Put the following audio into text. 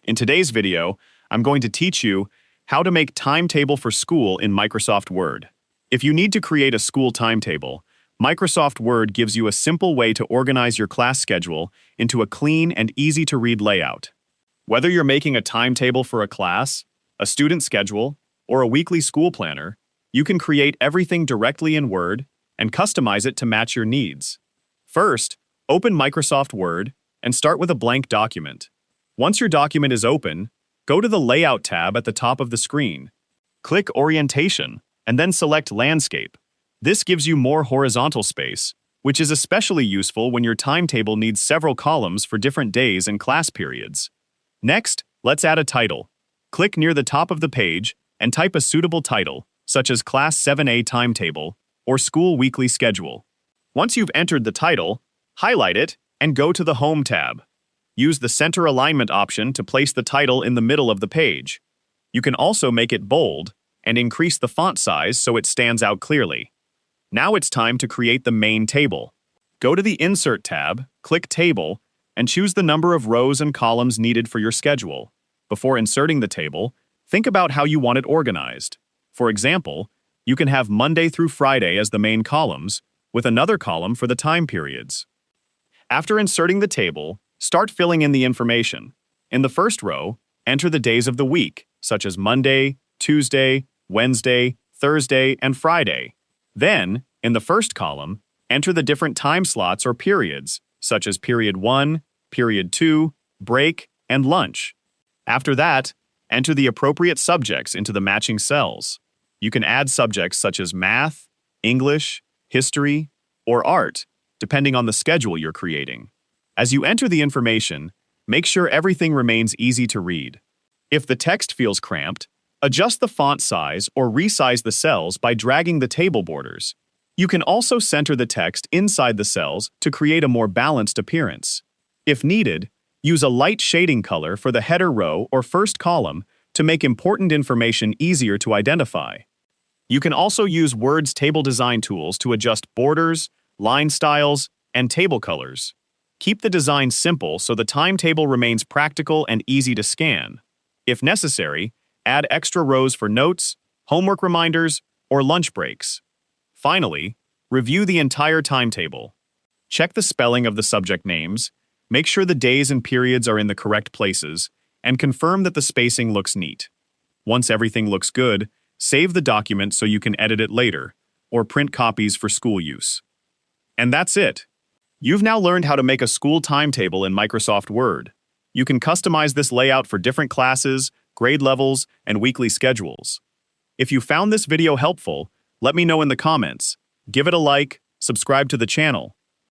In today's video, I'm going to teach you how to make timetable for school in Microsoft Word. If you need to create a school timetable, Microsoft Word gives you a simple way to organize your class schedule into a clean and easy-to-read layout. Whether you're making a timetable for a class, a student schedule, or a weekly school planner, you can create everything directly in Word and customize it to match your needs. First, open Microsoft Word and start with a blank document. Once your document is open, go to the Layout tab at the top of the screen. Click Orientation, and then select Landscape. This gives you more horizontal space, which is especially useful when your timetable needs several columns for different days and class periods. Next, let's add a title. Click near the top of the page and type a suitable title, such as Class 7A Timetable or School Weekly Schedule. Once you've entered the title, highlight it and go to the Home tab. Use the Center Alignment option to place the title in the middle of the page. You can also make it bold and increase the font size so it stands out clearly. Now it's time to create the main table. Go to the Insert tab, click Table, and choose the number of rows and columns needed for your schedule. Before inserting the table, think about how you want it organized. For example, you can have Monday through Friday as the main columns, with another column for the time periods. After inserting the table, start filling in the information. In the first row, enter the days of the week, such as Monday, Tuesday, Wednesday, Thursday, and Friday. Then, in the first column, enter the different time slots or periods, such as Period 1, Period 2, Break, and Lunch. After that, enter the appropriate subjects into the matching cells. You can add subjects such as Math, English, History, or Art, depending on the schedule you're creating. As you enter the information, make sure everything remains easy to read. If the text feels cramped, adjust the font size or resize the cells by dragging the table borders. You can also center the text inside the cells to create a more balanced appearance. If needed, use a light shading color for the header row or first column to make important information easier to identify. You can also use Word's table design tools to adjust borders, line styles, and table colors. Keep the design simple so the timetable remains practical and easy to scan. If necessary, add extra rows for notes, homework reminders, or lunch breaks. Finally, review the entire timetable. Check the spelling of the subject names, make sure the days and periods are in the correct places, and confirm that the spacing looks neat. Once everything looks good, save the document so you can edit it later, or print copies for school use. And that's it. You've now learned how to make a school timetable in Microsoft Word. You can customize this layout for different classes, grade levels, and weekly schedules. If you found this video helpful, let me know in the comments. Give it a like, subscribe to the channel,